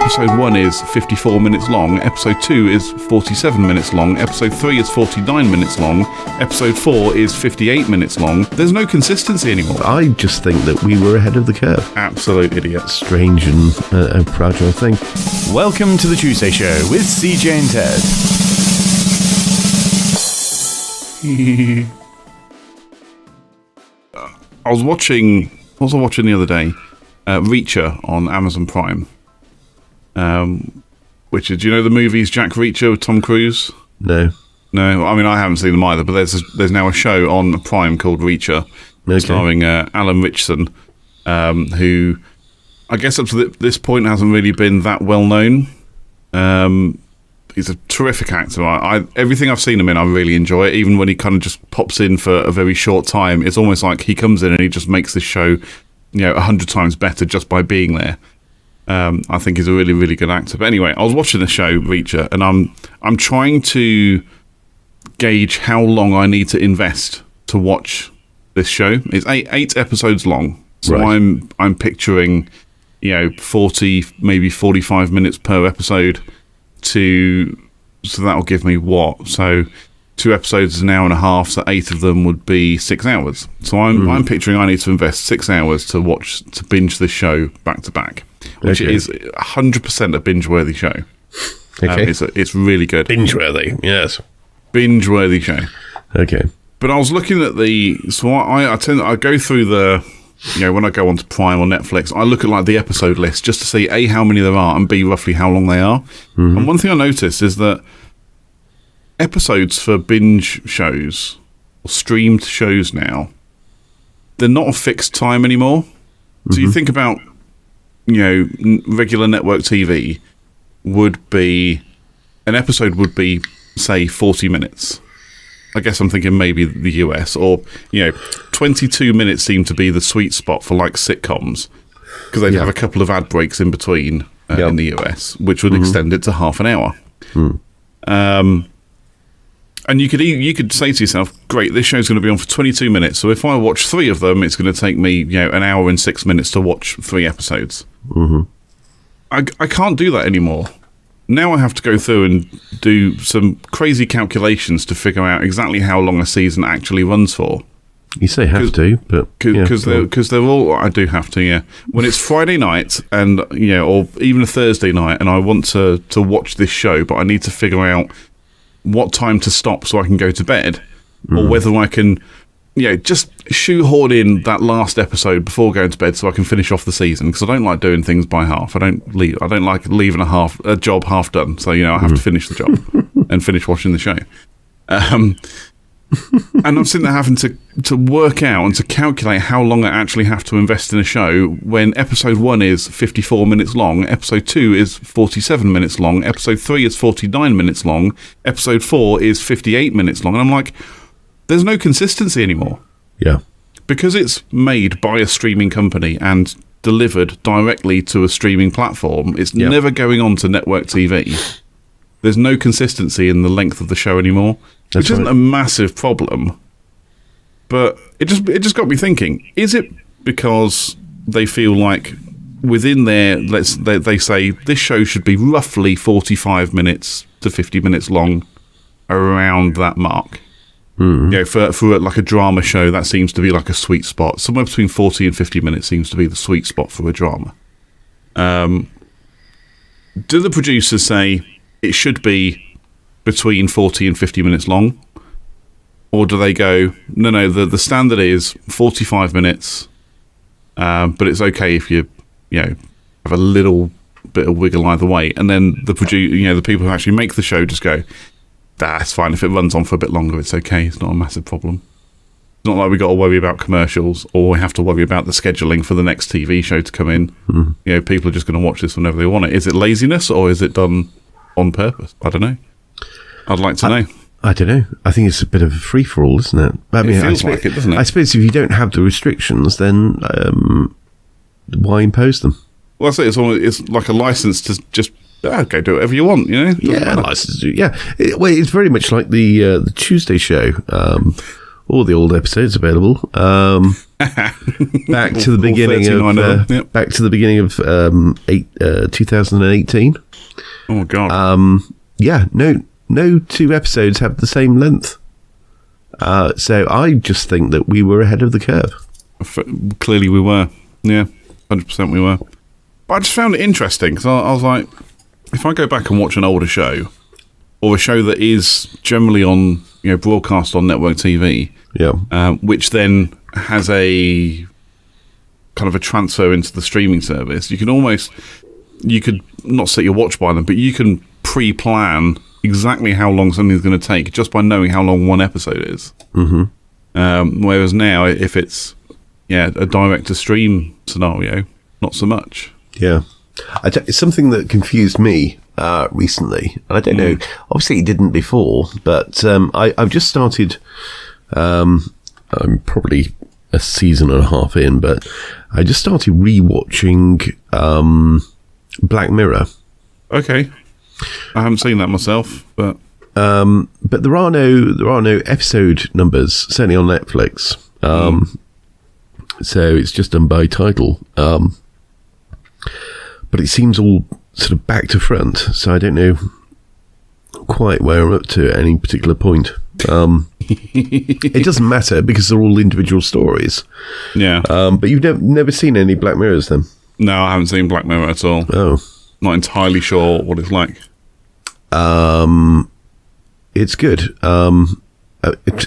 Episode 1 is 54 minutes long, Episode 2 is 47 minutes long, Episode 3 is 49 minutes long, Episode 4 is 58 minutes long. There's no consistency anymore. I just think that we were ahead of the curve. Absolute idiots. Strange and a fragile thing. Welcome to the Tuesday Show with CJ and Ted. I was watching the other day Reacher on Amazon Prime, which is, do you know the movies Jack Reacher with Tom Cruise? No, I mean, I haven't seen them either, but there's now a show on Prime called Reacher, starring Alan Ritchson, who I guess up to this point hasn't really been that well known. He's a terrific actor. Everything I've seen him in, I really enjoy it. Even when he kind of just pops in for a very short time, it's almost like he comes in and he just makes this show, 100 times better just by being there. I think he's a really, really good actor. But anyway, I was watching the show Reacher, and I'm trying to gauge how long I need to invest to watch this show. It's eight episodes long, so right. I'm picturing 40, maybe 45 minutes per episode. So that'll give me what? So 2 episodes is an hour and a half, so 8 of them would be 6 hours. So I'm picturing I need to invest 6 hours to binge this show back to back, which is 100% a binge-worthy show. Okay. It's really good. Binge-worthy, yes. Binge-worthy show. Okay. But I was looking at I go through the, when I go onto Prime or Netflix, I look at like the episode list just to see A, how many there are, and B, roughly how long they are. Mm-hmm. And one thing I noticed is that episodes for binge shows or streamed shows now, they're not a fixed time anymore. Mm-hmm. So you think about, regular network TV an episode would be, say, 40 minutes. I guess I'm thinking maybe the US, or 22 minutes seem to be the sweet spot for like sitcoms, because they'd have a couple of ad breaks in between in the US, which would extend it to half an hour. And you could say to yourself, great, this show's going to be on for 22 minutes, so if I watch 3 of them, it's going to take me an hour and 6 minutes to watch 3 episodes. Mm-hmm. I can't do that anymore. Now I have to go through and do some crazy calculations to figure out exactly how long a season actually runs for. You say have to, but because they're all. I do have to, yeah. When it's Friday night and or even a Thursday night, and I want to watch this show, but I need to figure out what time to stop so I can go to bed, or whether I can, just shoehorn in that last episode before going to bed so I can finish off the season, because I don't like doing things by half. I don't like leaving a job half done. So I have to finish the job and finish watching the show. And I'm sitting there having to work out and to calculate how long I actually have to invest in a show when episode 1 is 54 minutes long, episode 2 is 47 minutes long, episode 3 is 49 minutes long, episode 4 is 58 minutes long. And I'm like, there's no consistency anymore. Yeah. Because it's made by a streaming company and delivered directly to a streaming platform, it's never going on to network TV. There's no consistency in the length of the show anymore, which isn't a massive problem. But it just got me thinking, is it because they feel like within they say this show should be roughly 45 minutes to 50 minutes long, around that mark? For like a drama show, that seems to be like a sweet spot. Somewhere between 40 and 50 minutes seems to be the sweet spot for a drama. Do the producers say it should be between 40 and 50 minutes long? Or do they go, no, the standard is 45 minutes, but it's okay if you have a little bit of wiggle either way. And then the people who actually make the show just go, that's fine. If it runs on for a bit longer, it's okay. It's not a massive problem. It's not like we got to worry about commercials, or we have to worry about the scheduling for the next TV show to come in. People are just going to watch this whenever they want it. Is it laziness, or is it done on purpose? I don't know. I'd like to know. I don't know. I think it's a bit of a free-for-all, isn't it? I mean, it feels like it, doesn't it? I suppose if you don't have the restrictions, then why impose them? Well, I say it's like a license to just go do whatever you want, Yeah, license to do. Yeah, it's very much like the Tuesday show. All the old episodes available. back to the beginning of back to the beginning of 2018. Oh God! No 2 episodes have the same length. So I just think that we were ahead of the curve. Clearly, we were. Yeah, 100% we were. But I just found it interesting because I was like, if I go back and watch an older show, or a show that is generally on, broadcast on network TV, which then has a kind of a transfer into the streaming service, you could not set your watch by them, but you can pre-plan exactly how long something's going to take just by knowing how long one episode is. Mm-hmm. Whereas now, if it's a direct-to-stream scenario, not so much. Yeah. It's something that confused me recently. I don't know. Obviously, it didn't before, but I've just started. I'm probably a season and a half in, but I just started rewatching Black Mirror. Okay, I haven't seen that myself, but there are no episode numbers, certainly on Netflix. So it's just done by title. But it seems all sort of back to front, so I don't know quite where I'm up to at any particular point. It doesn't matter because they're all individual stories. Yeah. But you've never seen any Black Mirrors then? No, I haven't seen Black Mirror at all. Oh. Not entirely sure what it's like. It's good.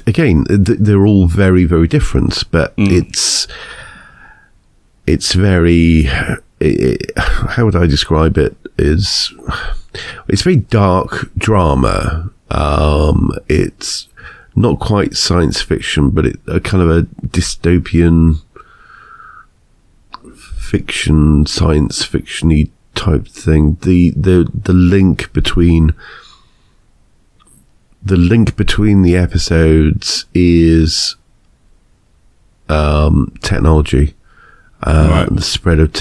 Again, they're all very, very different, but it's very... how would I describe it? It's very dark drama. It's not quite science fiction, but a kind of a dystopian fiction, science fiction-y type thing. The link between the episodes is technology. Right. The spread of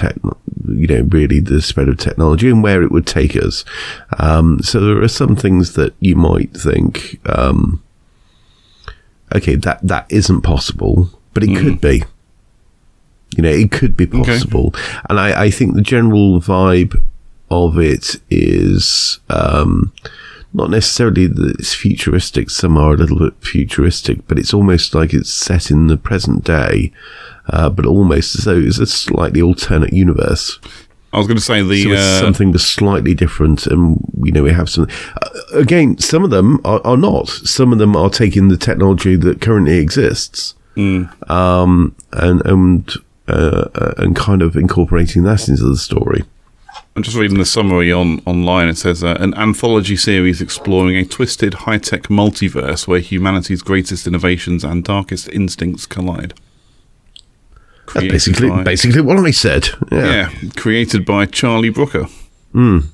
really the spread of technology and where it would take us. So there are some things that you might think, okay, that isn't possible, but it could be. It could be possible. Okay. And I think the general vibe of it is not necessarily that it's futuristic. Some are a little bit futuristic, but it's almost like it's set in the present day. But almost as though it's a slightly alternate universe. I was going to say it's something that's slightly different, and we have some. Again, some of them are not. Some of them are taking the technology that currently exists, and kind of incorporating that into the story. I'm just reading the summary online. It says an anthology series exploring a twisted high-tech multiverse where humanity's greatest innovations and darkest instincts collide. That's basically what I said. Yeah, created by Charlie Brooker. So,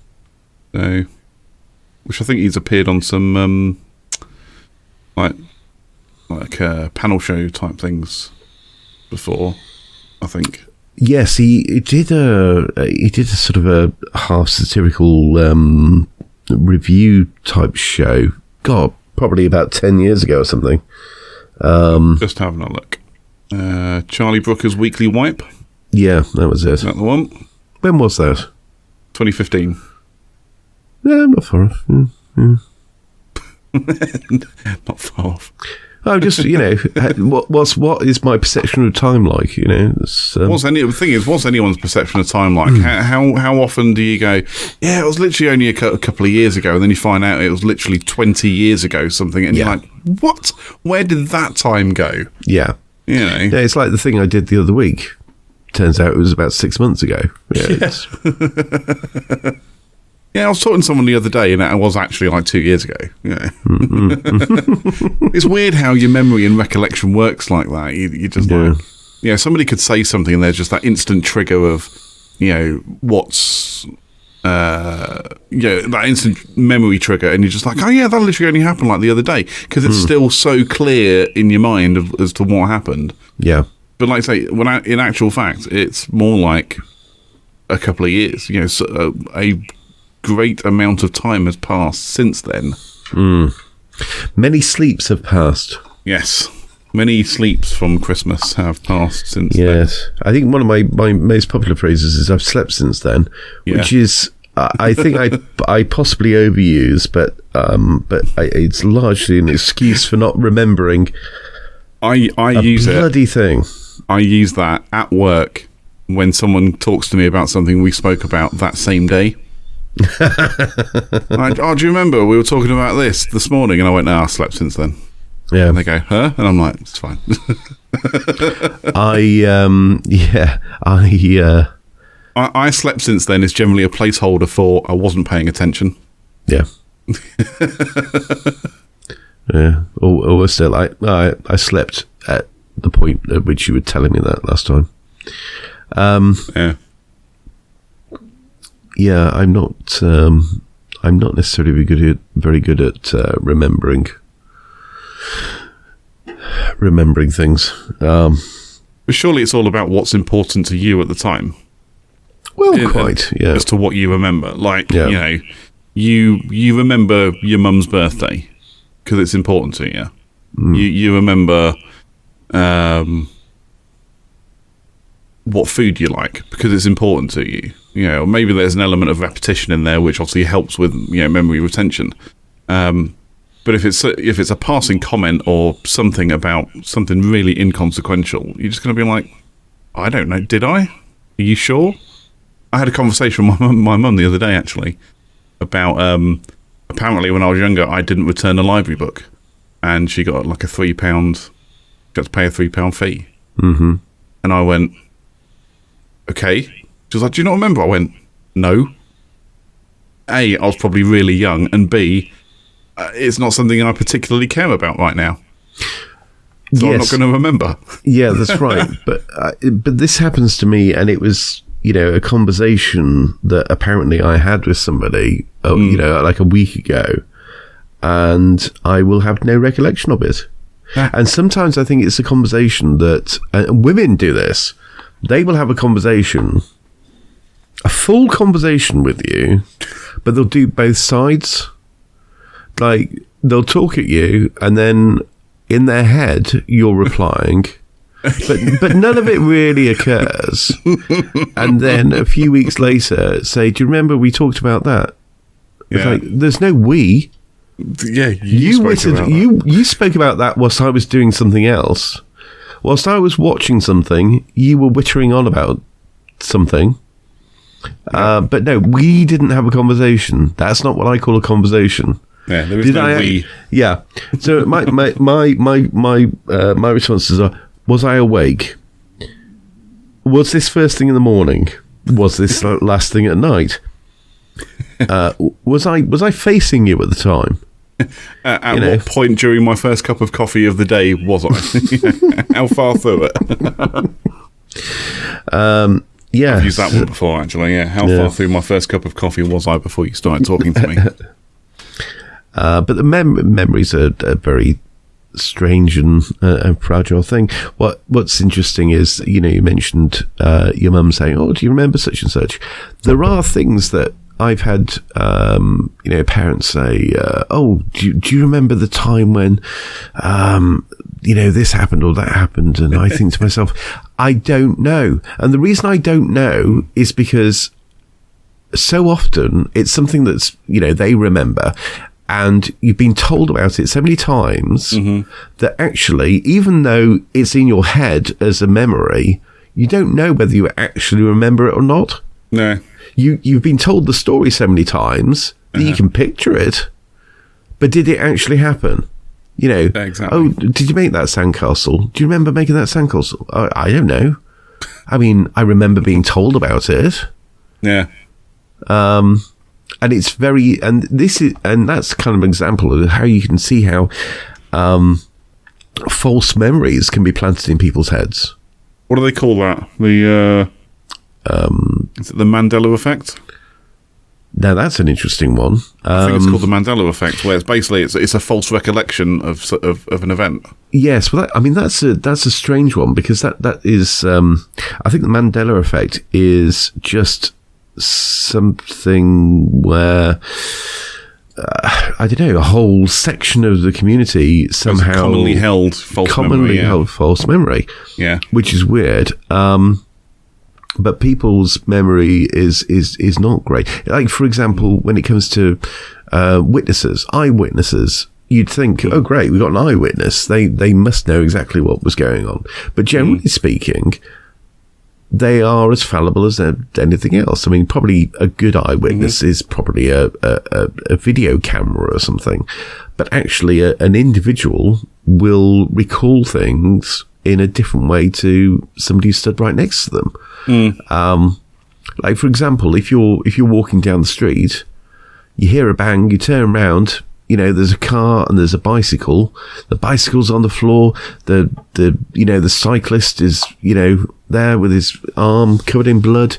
which I think he's appeared on some like panel show type things before. I think. Yes, he did a sort of a half satirical review type show. God, probably about 10 years ago or something. Just having a look. Charlie Brooker's Weekly Wipe. Yeah, that was it. Is that the one? When was that? 2015. Yeah, not far off. Not far off. Oh, just what is my perception of time like? The thing is, what's anyone's perception of time like? How often do you go? Yeah, it was literally only a couple of years ago, and then you find out it was literally 20 years ago, something, and you're like, what? Where did that time go? Yeah. Yeah, it's like the thing I did the other week. Turns out it was about 6 months ago. Yeah. Yeah, I was talking to someone the other day, and it was actually like 2 years ago. Yeah. It's weird how your memory and recollection works like that. You just somebody could say something, and there's just that instant trigger of, what's. That instant memory trigger, and you're just like, oh yeah, that literally only happened like the other day, because it's still so clear in your mind as to what happened. Yeah, but like I say, when in actual fact, it's more like a couple of years. So a great amount of time has passed since then. Many sleeps have passed. Yes, Many sleeps from Christmas have passed since then. Yes. I think one of my most popular phrases is "I've slept since then," which is, I think I possibly overuse, but it's largely an excuse for not remembering I use a bloody thing. I use that at work when someone talks to me about something we spoke about that same day. Do you remember we were talking about this morning? And I went, no, I slept since then. Yeah. And they go, huh? And I'm like, it's fine. I slept since then is generally a placeholder for I wasn't paying attention. Yeah. Yeah. Or still, I slept at the point at which you were telling me that last time. Yeah. Yeah, I'm not necessarily very good at remembering things. But surely it's all about what's important to you at the time. Well, quite, yeah. As to what you remember. Like, you know, you remember your mum's birthday because it's important to you. You remember what food you like because it's important to you. You know, maybe there's an element of repetition in there, which obviously helps with, you know, memory retention. But if it's a passing comment or something about something really inconsequential, you're just going to be like, I don't know, did I? Are you sure? I had a conversation with my mum the other day, actually, about apparently when I was younger, I didn't return a library book, and she got like got to pay a £3 fee. Mm-hmm. And I went, okay. She was like, do you not remember? I went, no. A, I was probably really young, and B, it's not something I particularly care about right now. So I'm not going to remember. Yeah, that's right. But this happens to me, and it was, you know, a conversation that apparently I had with somebody, you know, like a week ago, and I will have no recollection of it. Yeah. And sometimes I think it's a conversation that women do this. They will have a full conversation with you, but they'll do both sides. Like, they'll talk at you, and then in their head, you're replying, but none of it really occurs. And then a few weeks later, say, do you remember we talked about that? Yeah. It's like, there's no we. Yeah, you spoke about that whilst I was doing something else. Whilst I was watching something, you were wittering on about something. But no, we didn't have a conversation. That's not what I call a conversation. Yeah, there is no we. Yeah. So my responses are: was I awake? Was this first thing in the morning? Was this last thing at night? Was I facing you at the time? At what point during my first cup of coffee of the day was I? How far through it? Yeah, I've used that one before, actually. Yeah, how far through my first cup of coffee was I before you started talking to me? But the memories are a very strange and fragile thing. What's interesting is, you know, you mentioned your mum saying, "Oh, do you remember such and such?" There are things that I've had, you know, parents say, "Oh, do you remember the time when, you know, this happened or that happened?" And I think to myself, I don't know. And the reason I don't know is because so often it's something that's, you know, they remember, and you've been told about it so many times that actually, even though it's in your head as a memory, you don't know whether you actually remember it or not. No. You've been told the story so many times that you can picture it, but did it actually happen? You know, exactly. Oh, did you make that sandcastle? Do you remember making that sandcastle? I don't know. I mean, I remember being told about it. Yeah. And it's very, and that's kind of an example of how you can see how false memories can be planted in people's heads. What do they call that? Is it the Mandela effect? Now that's an interesting one. I think it's called the Mandela effect, where it's basically it's a false recollection of an event. Yes, well, that's a strange one, because that is I think the Mandela effect is just something where I don't know, a whole section of the community somehow commonly held false memory. Yeah, which is weird. But people's memory is not great. Like, for example, when it comes to eyewitnesses, you'd think, oh, great, we've got an eyewitness. They must know exactly what was going on. But generally speaking, they are as fallible as anything else. I mean, probably a good eyewitness is probably a video camera or something. But actually, an individual will recall things in a different way to somebody who stood right next to them. Like, for example, if you're walking down the street, you hear a bang, you turn around, there's a car and there's a bicycle. The bicycle's on the floor. The cyclist is, there with his arm covered in blood.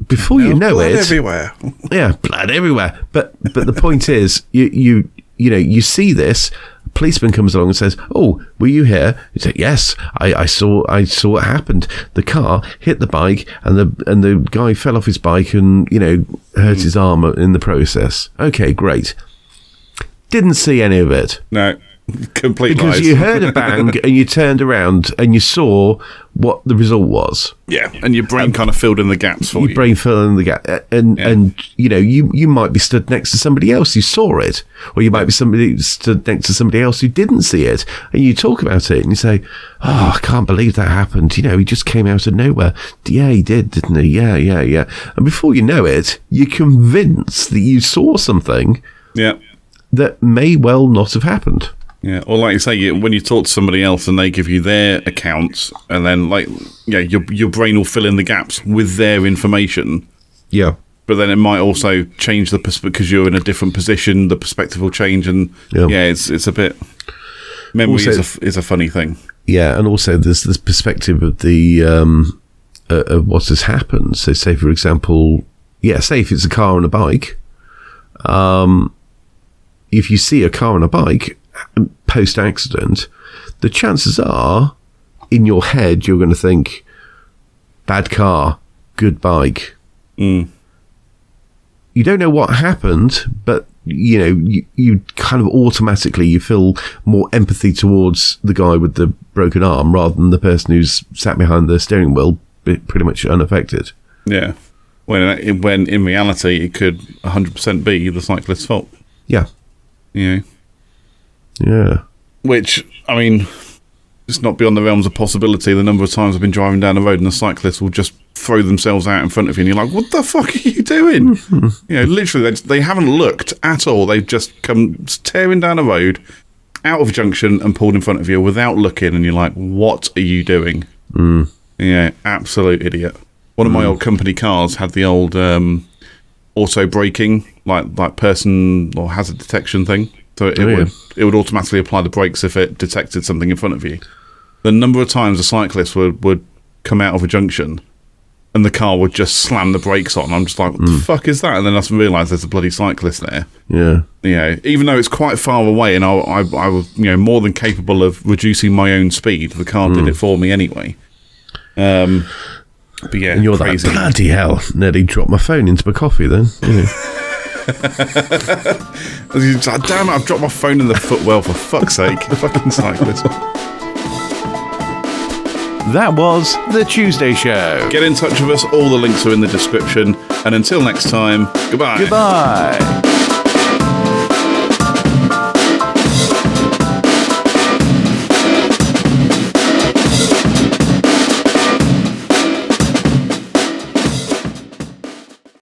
Before you know blood it, everywhere. Yeah, blood everywhere. But the point is, you see this. A policeman comes along and says, "Oh, were you here?" You say, "Yes, I saw what happened. The car hit the bike, and the guy fell off his bike and hurt his arm in the process." Okay, great. Didn't see any of it. No, complete because lies. You heard a bang and you turned around and you saw what the result was. Yeah, and your brain kind of filled in the gaps for you. Your brain filled in the gap, and you might be stood next to somebody else who saw it, or you might be stood next to somebody else who didn't see it, and you talk about it and you say, "Oh, I can't believe that happened. He just came out of nowhere." Yeah, he did, didn't he? Yeah. And before you know it, you're convinced that you saw something. Yeah. That may well not have happened. Yeah, or like you say, when you talk to somebody else and they give you their accounts, and then your brain will fill in the gaps with their information. Yeah, but then it might also change the because you're in a different position. The perspective will change, and it's a bit. Memory is a funny thing. Yeah, and also there's this perspective of the of what has happened. So, say for example, say if it's a car and a bike, if you see a car and a bike post-accident, the chances are, in your head, you're going to think, bad car, good bike. You don't know what happened, but, you kind of automatically, you feel more empathy towards the guy with the broken arm rather than the person who's sat behind the steering wheel pretty much unaffected. Yeah. When in reality, it could 100% be the cyclist's fault. Yeah. Yeah. Which, I mean, it's not beyond the realms of possibility. The number of times I've been driving down the road and the cyclists will just throw themselves out in front of you and you're like, what the fuck are you doing? Literally, they haven't looked at all. They've just come tearing down the road, out of a junction and pulled in front of you without looking, and you're like, what are you doing? Yeah, absolute idiot. One of my old company cars had the old auto braking, like person or hazard detection thing. So it would automatically apply the brakes if it detected something in front of you. The number of times a cyclist would come out of a junction and the car would just slam the brakes on. I'm just like, what the fuck is that? And then I realise there's a bloody cyclist there. Yeah. Even though it's quite far away and I was more than capable of reducing my own speed, the car did it for me anyway. But yeah, and you're crazy. Like, bloody hell, nearly dropped my phone into my coffee then. Damn it, I've dropped my phone in the footwell, for fuck's sake. Fucking cyclist. That was The Tuesday Show. Get in touch with us, all the links are in the description. And until next time, goodbye. Goodbye.